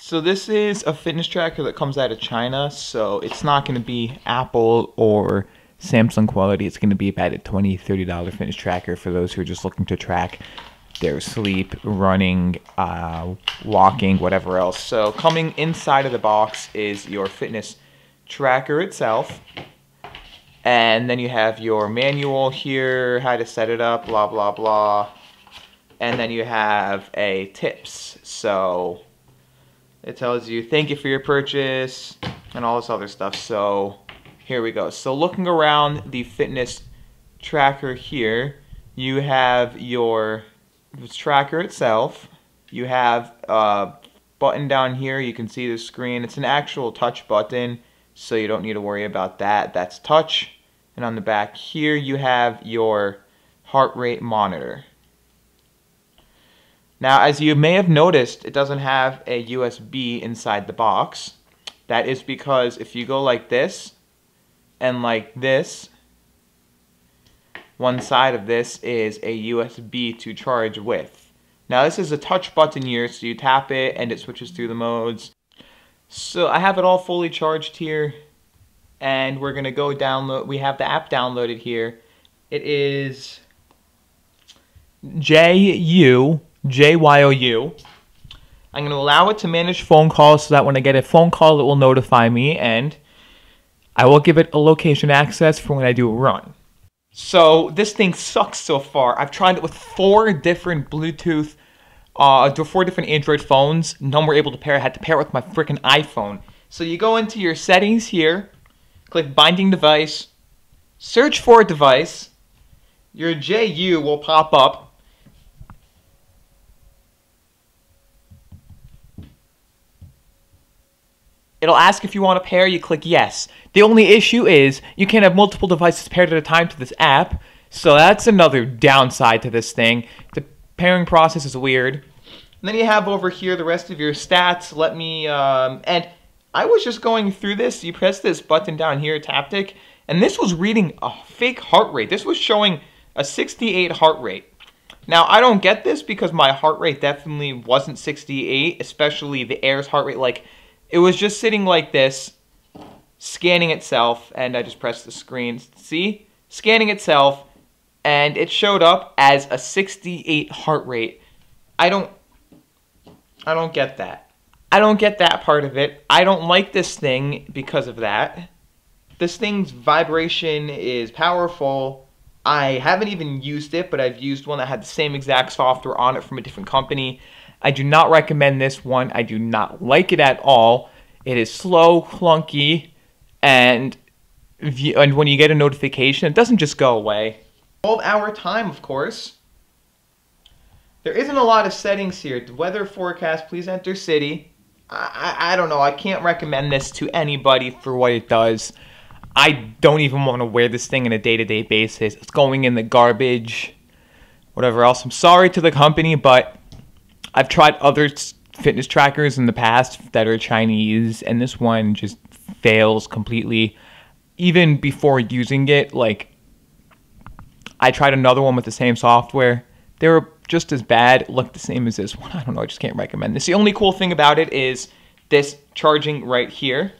So this is a fitness tracker that comes out of China, so it's not going to be Apple or Samsung quality. It's going to be about a $20, $30 fitness tracker for those who are just looking to track their sleep, running, walking, whatever else. So coming inside of the box is your fitness tracker itself. And then you have your manual here, how to set it up, blah, blah, blah. And then you have a tips. So it tells you, thank you for your purchase, and all this other stuff. So here we go. So looking around the fitness tracker here, you have your tracker itself. You have a button down here. You can see the screen. It's an actual touch button, so you don't need to worry about that. That's touch. And on the back here, you have your heart rate monitor. Now, as you may have noticed, it doesn't have a USB inside the box. That is because if you go like this and like this, one side of this is a USB to charge with. Now, this is a touch button here, so you tap it and it switches through the modes. So I have it all fully charged here, and we're going to go download. We have the app downloaded here. It is JYOU. I'm going to allow it to manage phone calls so that when I get a phone call, it will notify me, and I will give it a location access for when I do a run. So this thing sucks so far. I've tried it with 4 different Bluetooth, 4 different Android phones. None were able to pair. I had to pair it with my freaking iPhone. So you go into your settings here, click binding device, search for a device. Your JU will pop up. It'll ask if you want to pair, you click yes. The only issue is you can't have multiple devices paired at a time to this app, so that's another downside to this thing. The pairing process is weird. And then you have over here the rest of your stats. And I was just going through this. You press this button down here, Taptic, and this was reading a fake heart rate. This was showing a 68 heart rate. Now, I don't get this because my heart rate definitely wasn't 68, especially the Air's heart rate. Like, it was just sitting like this, scanning itself, and I just pressed the screen. See? Scanning itself, and it showed up as a 68 heart rate. I don't get that. I don't get that part of it. I don't like this thing because of that. This thing's vibration is powerful. I haven't even used it, but I've used one that had the same exact software on it from a different company. I do not recommend this one. I do not like it at all. It is slow, clunky, and when you get a notification, it doesn't just go away. 12-hour time, of course. There isn't a lot of settings here. The weather forecast, please enter city. I don't know. I can't recommend this to anybody for what it does. I don't even want to wear this thing on a day-to-day basis. It's going in the garbage, whatever else. I'm sorry to the company, but I've tried other fitness trackers in the past that are Chinese, and this one just fails completely. Even before using it, like, I tried another one with the same software. They were just as bad, looked the same as this one. I don't know, I just can't recommend this. The only cool thing about it is this charging right here.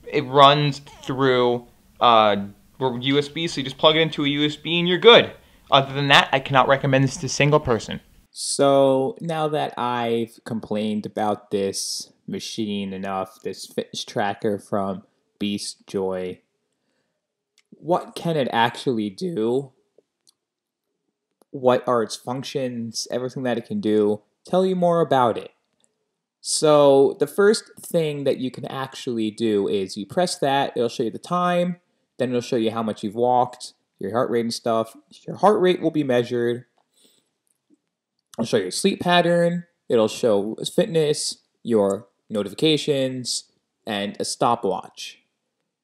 It runs through USB, so you just plug it into a USB and you're good. Other than that, I cannot recommend this to a single person. So now that I've complained about this machine enough, this fitness tracker from BeasyJoy, what can it actually do? What are its functions? Everything that it can do. Tell you more about it. So the first thing that you can actually do is you press that, it'll show you the time, then it'll show you how much you've walked, your heart rate and stuff. Your heart rate will be measured. It'll show your sleep pattern, it'll show fitness, your notifications, and a stopwatch.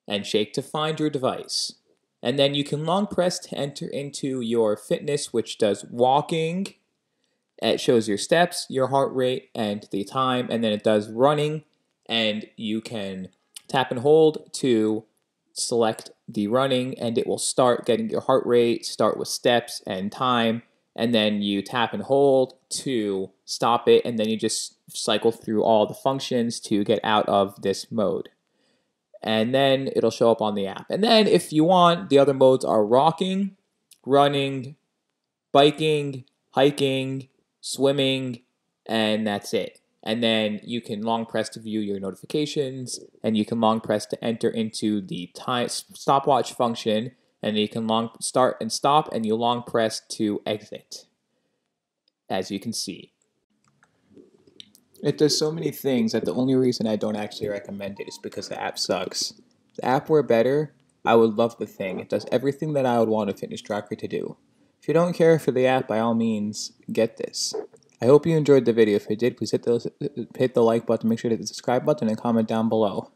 And shake to find your device. And then you can long press to enter into your fitness, which does walking. It shows your steps, your heart rate, and the time. And then it does running. And you can tap and hold to select the running, and it will start getting your heart rate, start with steps and time. and then you tap and hold to stop it, and then you just cycle through all the functions to get out of this mode. And then it'll show up on the app. And then if you want, the other modes are rocking, running, biking, hiking, swimming, and that's it. And then you can long press to view your notifications, and you can long press to enter into the time stopwatch function, and you can long start and stop, and you long press to exit, as you can see. It does so many things that the only reason I don't actually recommend it is because the app sucks. If the app were better, I would love the thing. It does everything that I would want a fitness tracker to do. If you don't care for the app, by all means, get this. I hope you enjoyed the video. If you did, please hit the like button, make sure to hit the subscribe button, and comment down below.